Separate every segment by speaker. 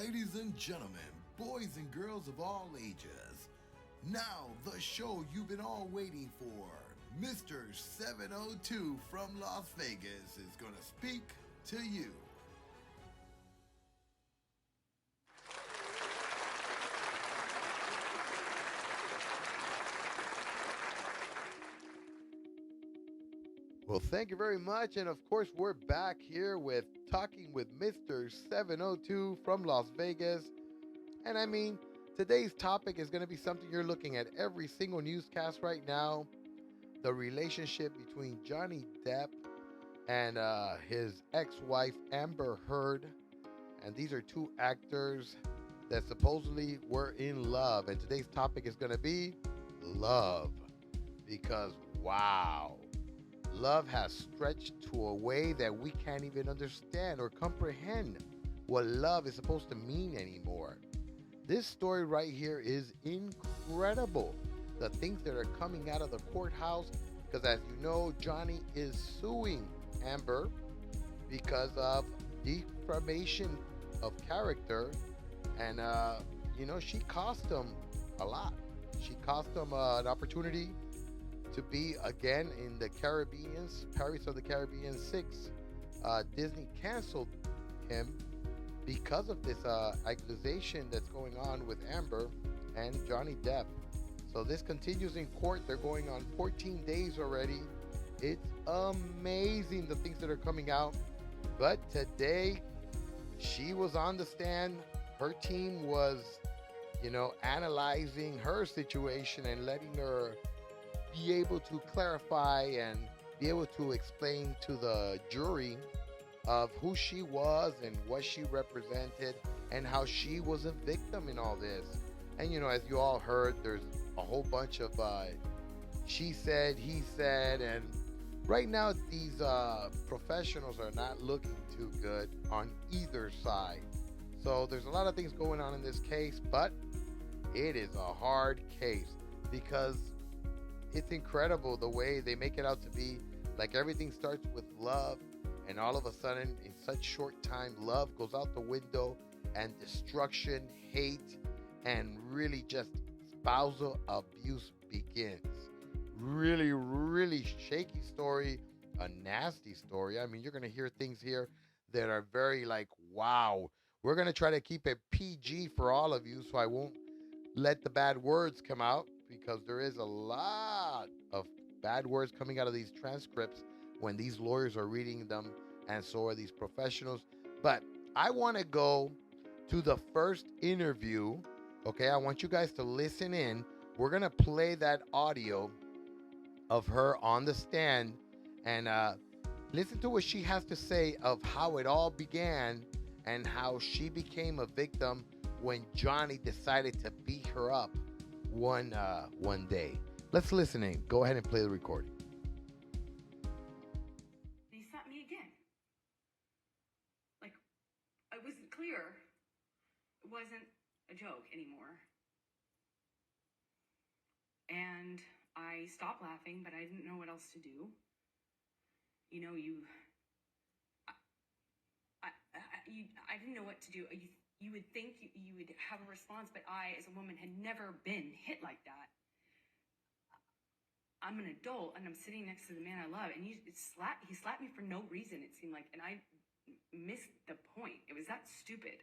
Speaker 1: Ladies and gentlemen, boys and girls of all ages, now the show you've been all waiting for, Mr. 702 from Las Vegas is going to speak to you. Well, thank you very much. And of course, we're back here with talking with Mr. 702 from Las Vegas. And I mean, today's topic is going to be something you're looking at every single newscast right now. The relationship between Johnny Depp and his ex-wife, Amber Heard. And these are two actors that supposedly were in love. And today's topic is going to be love. Because, wow. Love has stretched to a way that we can't even understand or comprehend what love is supposed to mean anymore. This story right here is incredible. The things that are coming out of the courthouse, because as you know, Johnny is suing Amber because of defamation of character. And, she cost him a lot. She cost him an opportunity to be again in the Caribbean's Pirates of the Caribbean 6. Disney canceled him because of this accusation that's going on with Amber and Johnny Depp. So this continues in court. They're going on 14 days already. It's amazing the things that are coming out. But today she was on the stand. Her team was, analyzing her situation and letting her be able to clarify and be able to explain to the jury of who she was and what she represented and how she was a victim in all this. And as you all heard, there's a whole bunch of she said, he said, and right now these professionals are not looking too good on either side. So there's a lot of things going on in this case, but it is a hard case because it's incredible the way they make it out to be like everything starts with love, and all of a sudden in such short time love goes out the window and destruction, hate, and really just spousal abuse begins. Really, really shaky story, a nasty story. I mean, you're going to hear things here that are very like, wow. We're going to try to keep it PG for all of you, so I won't let the bad words come out, because there is a lot of bad words coming out of these transcripts when these lawyers are reading them, and so are these professionals. But I want to go to the first interview. Okay, I want you guys to listen in. We're going to play that audio of her on the stand and listen to what she has to say of how it all began and how she became a victim when Johnny decided to beat her up one day. Let's listen in. Go ahead and play the recording.
Speaker 2: He slapped me again. Like, I wasn't clear. It wasn't a joke anymore. And I stopped laughing, but I didn't know what else to do. I didn't know what to do. You would think you would have a response, but I, as a woman, had never been hit like that. I'm an adult, and I'm sitting next to the man I love, and he slapped me for no reason, it seemed like, and I missed the point. It was that stupid.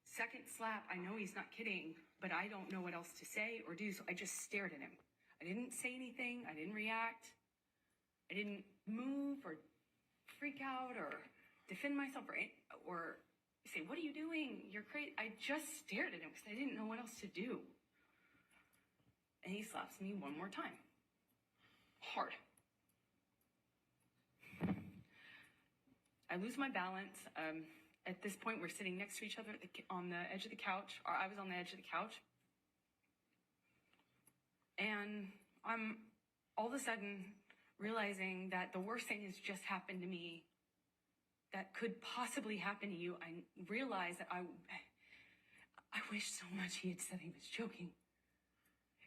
Speaker 2: Second slap, I know he's not kidding, but I don't know what else to say or do, so I just stared at him. I didn't say anything. I didn't react. I didn't move or freak out or defend myself or say, "What are you doing? You're crazy." I just stared at him because I didn't know what else to do. And he slaps me one more time. Hard. I lose my balance. At this point, we're sitting next to each other on the edge of the couch, or I was on the edge of the couch. And I'm all of a sudden realizing that the worst thing has just happened to me that could possibly happen to you. I realized that I wish so much he had said he was joking,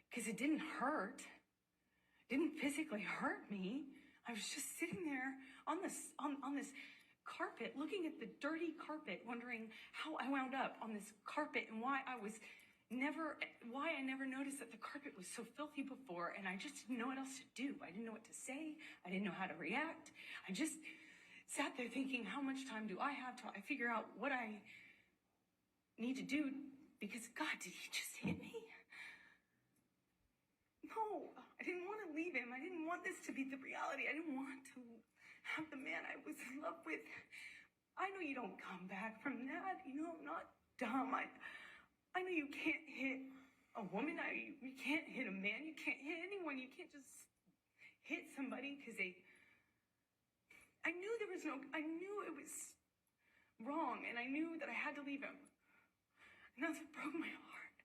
Speaker 2: because it didn't hurt. It didn't physically hurt me. I was just sitting there on this carpet, looking at the dirty carpet, wondering how I wound up on this carpet and why I never noticed that the carpet was so filthy before, and I just didn't know what else to do. I didn't know what to say. I didn't know how to react. I just sat there thinking, how much time do I have till I figure out what I need to do? Because, God, did he just hit me? No, I didn't want to leave him. I didn't want this to be the reality. I didn't want to have the man I was in love with. I know you don't come back from that. You know, I'm not dumb. I know you can't hit a woman. You can't hit a man. You can't hit anyone. You can't just hit somebody because I knew it was wrong, and I knew that I had to leave him. And that's what broke my heart,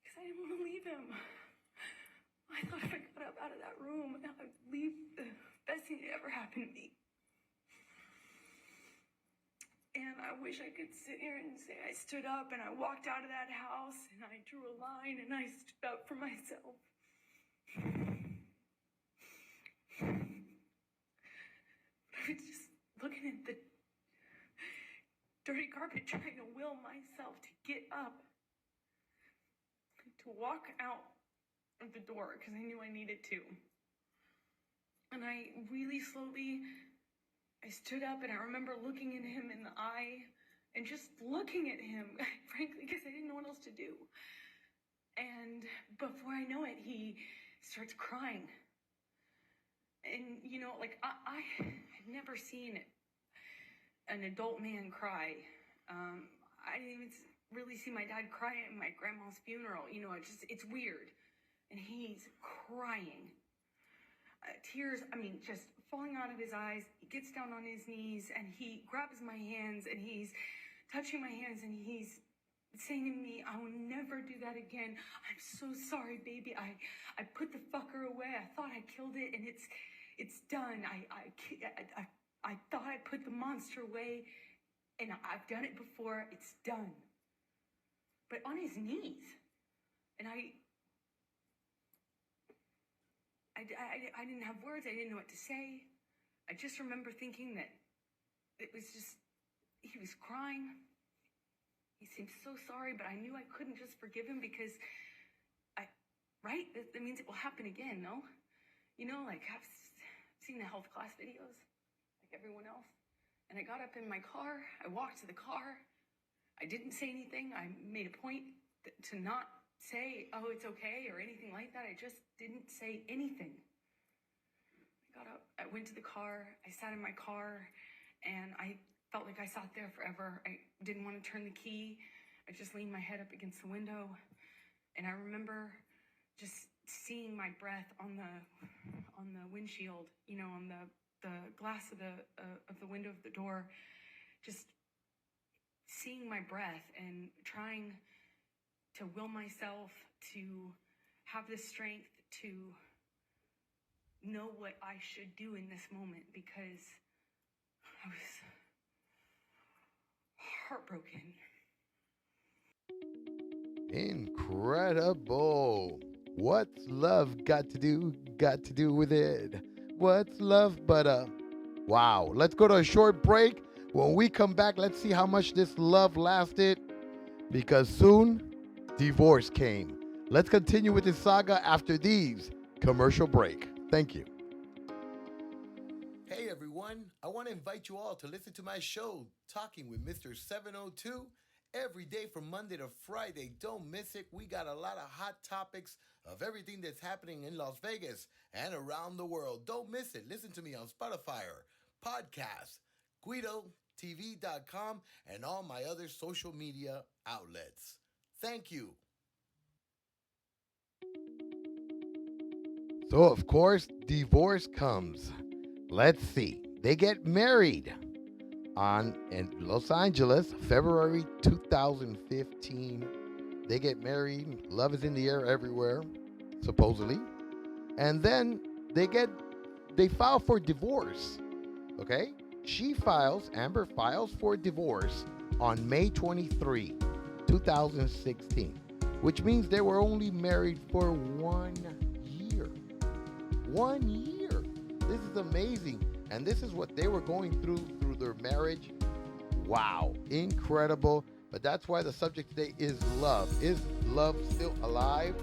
Speaker 2: because I didn't want to leave him. I thought if I got up out of that room, I would leave the best thing that ever happened to me. And I wish I could sit here and say I stood up and I walked out of that house and I drew a line and I stood up for myself. I was just looking at the dirty carpet, trying to will myself to get up, to walk out of the door, because I knew I needed to. And I really slowly, I stood up, and I remember looking at him in the eye and just looking at him, frankly, because I didn't know what else to do. And before I know it, he starts crying. And, you know, like, I had never seen an adult man cry. I didn't even really see my dad cry at my grandma's funeral. You know, it's weird. And he's crying. Tears, just falling out of his eyes. He gets down on his knees and he grabs my hands and he's touching my hands and he's saying to me, I will never do that again. I'm so sorry, baby. I put the fucker away. I thought I killed it and it's done. I thought I put the monster away, and I've done it before. It's done. But on his knees. And I didn't have words. I didn't know what to say. I just remember thinking that it was just, he was crying. He seemed so sorry, but I knew I couldn't just forgive him because right? That means it will happen again, no? You know, like I've seen the health class videos, like everyone else. And I got up in my car. I walked to the car. I didn't say anything. I made a point to not say, oh, it's okay, or anything like that. I just didn't say anything. I got up. I went to the car. I sat in my car, and I felt like I sat there forever. I didn't want to turn the key. I just leaned my head up against the window, and I remember just seeing my breath on the windshield, you know, on the glass of the window of the door, just seeing my breath and trying to will myself to have the strength to know what I should do in this moment, because I was heartbroken.
Speaker 1: Incredible. What's love got to do with it? What's love but a... Wow. Let's go to a short break. When we come back, let's see how much this love lasted, because soon divorce came. Let's continue with this saga after these commercial break. Thank you. Hey everyone, I want to invite you all to listen to my show, Talking with Mr. 702, every day from Monday to Friday. Don't miss it. We got a lot of hot topics of everything that's happening in Las Vegas and around the world. Don't miss it. Listen to me on Spotify or podcasts, GuidoTV.com, and all my other social media outlets. Thank you. So, of course, divorce comes. Let's see. They get married in Los Angeles, February 2015. They get married. Love is in the air everywhere, supposedly. And then they file for divorce. Okay? Amber files for divorce on May 23, 2016, which means they were only married for 1 year. 1 year. This is amazing. And this is what they were going through through their marriage. Wow, incredible. But that's why the subject today is love. Is love still alive?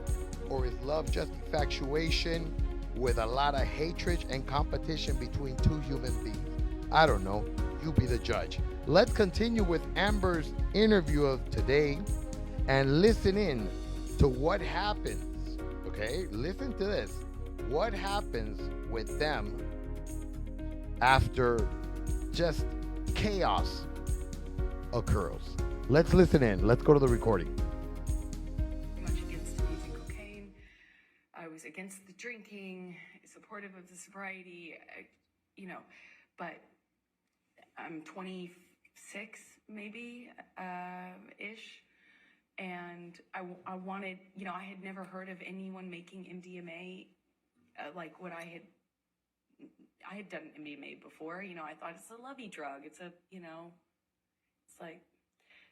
Speaker 1: Or is love just infatuation with a lot of hatred and competition between two human beings? I don't know. You be the judge. Let's continue with Amber's interview of today and listen in to what happens. Okay, listen to this. What happens with them after just chaos occurs? Let's listen in. Let's go to the recording.
Speaker 2: Much against using cocaine. I was against the drinking, supportive of the sobriety, but I'm 26 maybe ish, and I wanted, I had never heard of anyone making MDMA like what I had done MDMA before. I thought it's a lovey drug. It's a, it's like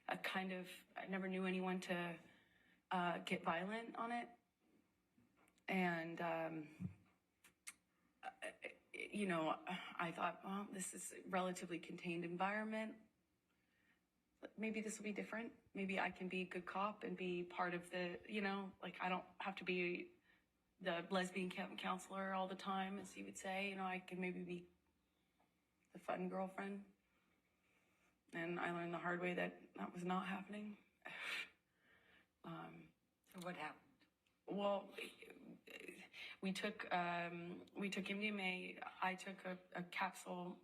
Speaker 2: a kind of, I never knew anyone to get violent on it. And, I thought, well, this is a relatively contained environment. Maybe this will be different. Maybe I can be a good cop and be part of the, I don't have to be the lesbian counselor all the time, as you would say. I could maybe be the fun girlfriend. And I learned the hard way that was not happening. So what happened? Well, we took MDMA. I took a capsule.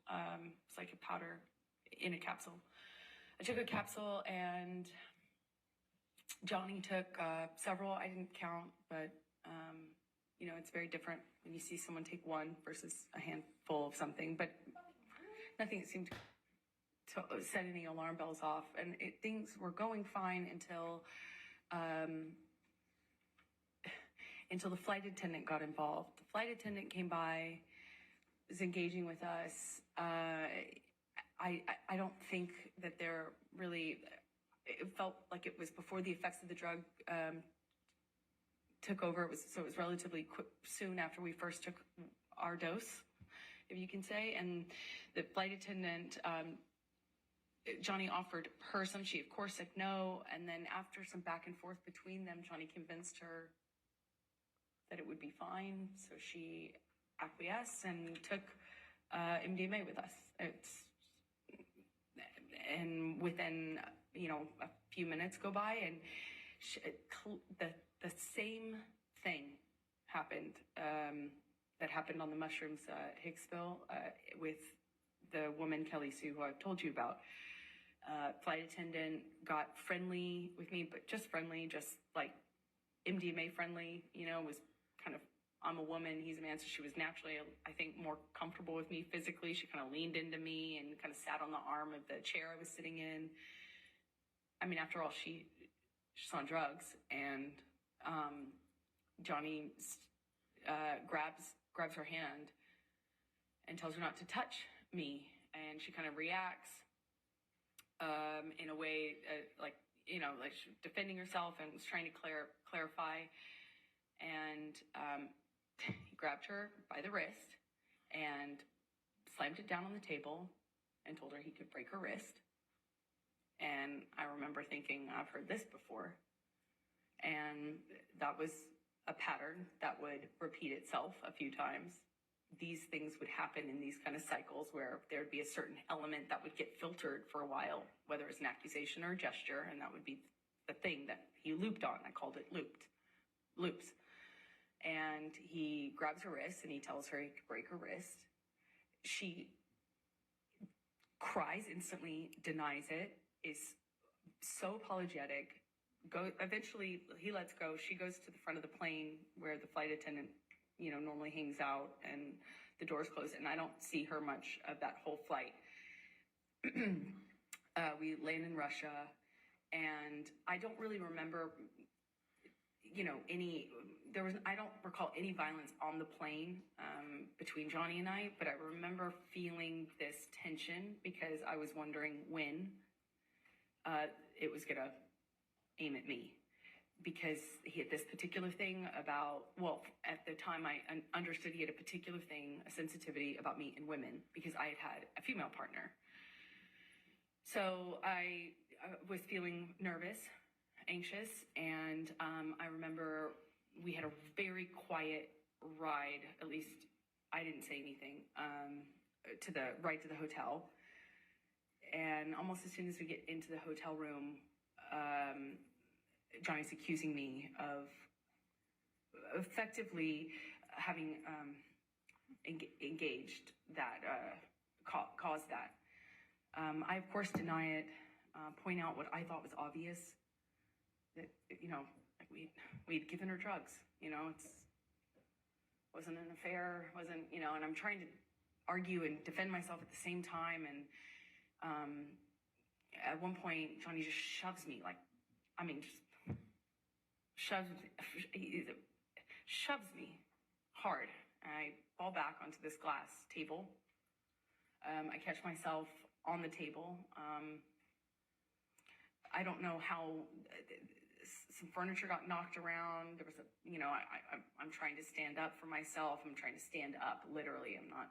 Speaker 2: It's like a powder in a capsule. I took a capsule, and Johnny took several. I didn't count, but it's very different when you see someone take one versus a handful of something. But nothing seemed to set any alarm bells off, and things were going fine until the flight attendant got involved. The flight attendant came by, was engaging with us. I don't think that they're really, it felt like it was before the effects of the drug took over. It was relatively quick, soon after we first took our dose, if you can say. And the flight attendant, Johnny offered her some. She, of course, said no. And then after some back and forth between them, Johnny convinced her that it would be fine. So she acquiesced and took MDMA with us. And within, a few minutes go by, and the same thing happened that happened on the mushrooms at Hicksville with the woman, Kelly Sue, who I've told you about. Flight attendant got friendly with me, but just friendly, just like MDMA friendly, was kind of, I'm a woman, he's a man, so she was naturally, I think, more comfortable with me physically. She kind of leaned into me and kind of sat on the arm of the chair I was sitting in. I mean, after all, she's on drugs, and Johnny grabs her hand and tells her not to touch me, and she kind of reacts in a way like she's defending herself and was trying to clarify, and he grabbed her by the wrist and slammed it down on the table and told her he could break her wrist. And I remember thinking, I've heard this before. And that was a pattern that would repeat itself a few times. These things would happen in these kind of cycles where there'd be a certain element that would get filtered for a while, whether it's an accusation or a gesture, and that would be the thing that he looped on. I called it loops. And he grabs her wrist and he tells her he could break her wrist. She cries instantly, denies it, is so apologetic. Eventually he lets go. She goes to the front of the plane where the flight attendant, normally hangs out, and the doors close, and I don't see her much of that whole flight. We land in Russia, and I don't really remember, I don't recall any violence on the plane between Johnny and I, but I remember feeling this tension because I was wondering when it was gonna aim at me, because he had this particular thing about, at the time I understood he had a particular thing, a sensitivity about me and women, because I had a female partner. So I was feeling nervous, anxious, and I remember we had a very quiet ride. At least I didn't say anything to the hotel. And almost as soon as we get into the hotel room, Johnny's accusing me of effectively having engaged that, caused that. I, of course, deny it, point out what I thought was obvious, that, like we'd given her drugs, wasn't an affair, and I'm trying to argue and defend myself at the same time. And at one point, Johnny just shoves me, shoves me hard. And I fall back onto this glass table. I catch myself on the table. I don't know how some furniture got knocked around. There was I'm trying to stand up for myself. I'm trying to stand up, literally. I'm not,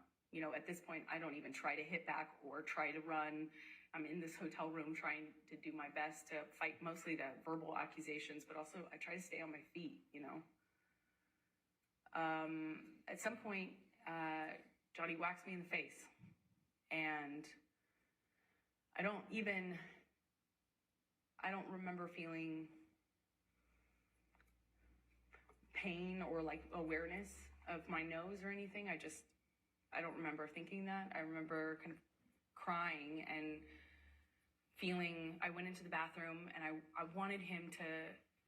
Speaker 2: at this point, I don't even try to hit back or try to run. I'm in this hotel room trying to do my best to fight mostly the verbal accusations, but also I try to stay on my feet, At some point, Johnny whacks me in the face, and I don't remember feeling pain or awareness of my nose or anything. I don't remember thinking that. I remember kind of crying and feeling. I went into the bathroom and I wanted him to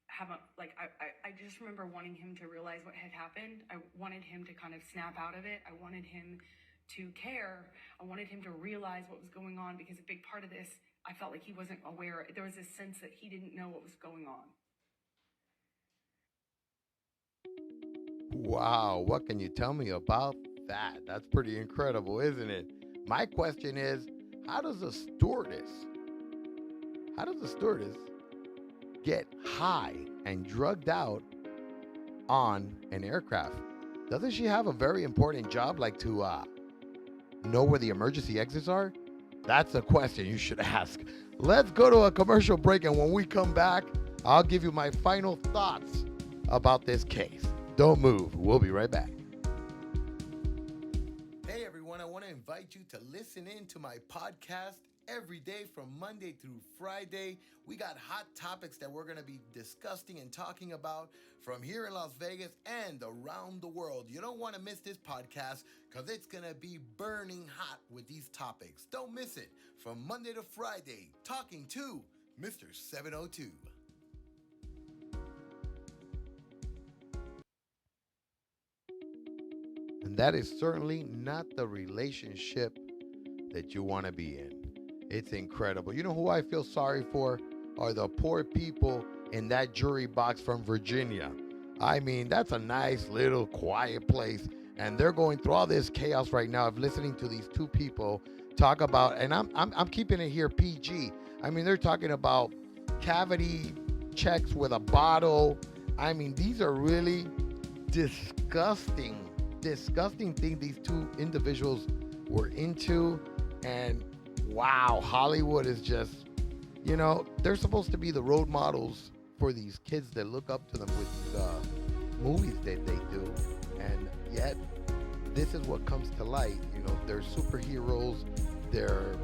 Speaker 2: have I just remember wanting him to realize what had happened. I wanted him to kind of snap out of it. I wanted him to care. I wanted him to realize what was going on, because a big part of this, I felt like he wasn't aware. There was this sense that he didn't know what was going on.
Speaker 1: Wow, what can you tell me about that? That's pretty incredible, isn't it? My question is, how does a stewardess get high and drugged out on an aircraft? Doesn't she have a very important job, like to know where the emergency exits are? That's a question you should ask. Let's go to a commercial break, and when we come back, I'll give you my final thoughts about this case. Don't move. We'll be right back. Hey, everyone. I want to invite you to listen in to my podcast every day from Monday through Friday. We got hot topics that we're going to be discussing and talking about from here in Las Vegas and around the world. You don't want to miss this podcast, because it's going to be burning hot with these topics. Don't miss it. From Monday to Friday, talking to Mr. 702. And that is certainly not the relationship that you want to be in. It's incredible. You know who I feel sorry for? Are the poor people in that jury box from Virginia. I mean, that's a nice little quiet place, and they're going through all this chaos right now of listening to these two people talk about, and I'm keeping it here PG. I mean, they're talking about cavity checks with a bottle. I mean, these are really disgusting thing these two individuals were into. And wow, Hollywood is just, they're supposed to be the role models for these kids that look up to them with these movies that they do. And yet, this is what comes to light. They're superheroes, they're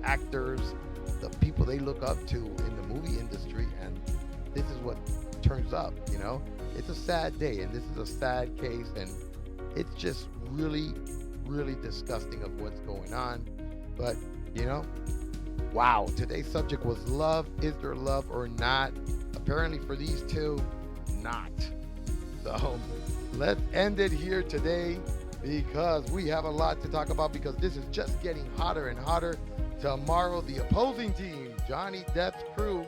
Speaker 1: actors, the people they look up to in the movie industry, and this is what turns up. It's a sad day, and this is a sad case, and it's just really, really disgusting of what's going on. But, wow, today's subject was love. Is there love or not? Apparently for these two, not. So let's end it here today, because we have a lot to talk about, because this is just getting hotter and hotter. Tomorrow, the opposing team, Johnny Depp's crew,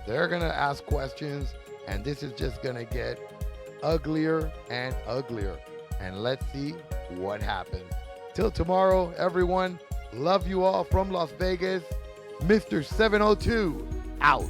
Speaker 1: they're going to ask questions, and this is just going to get uglier and uglier. And let's see what happens. Till tomorrow, everyone. Love you all from Las Vegas. Mr. 702 out.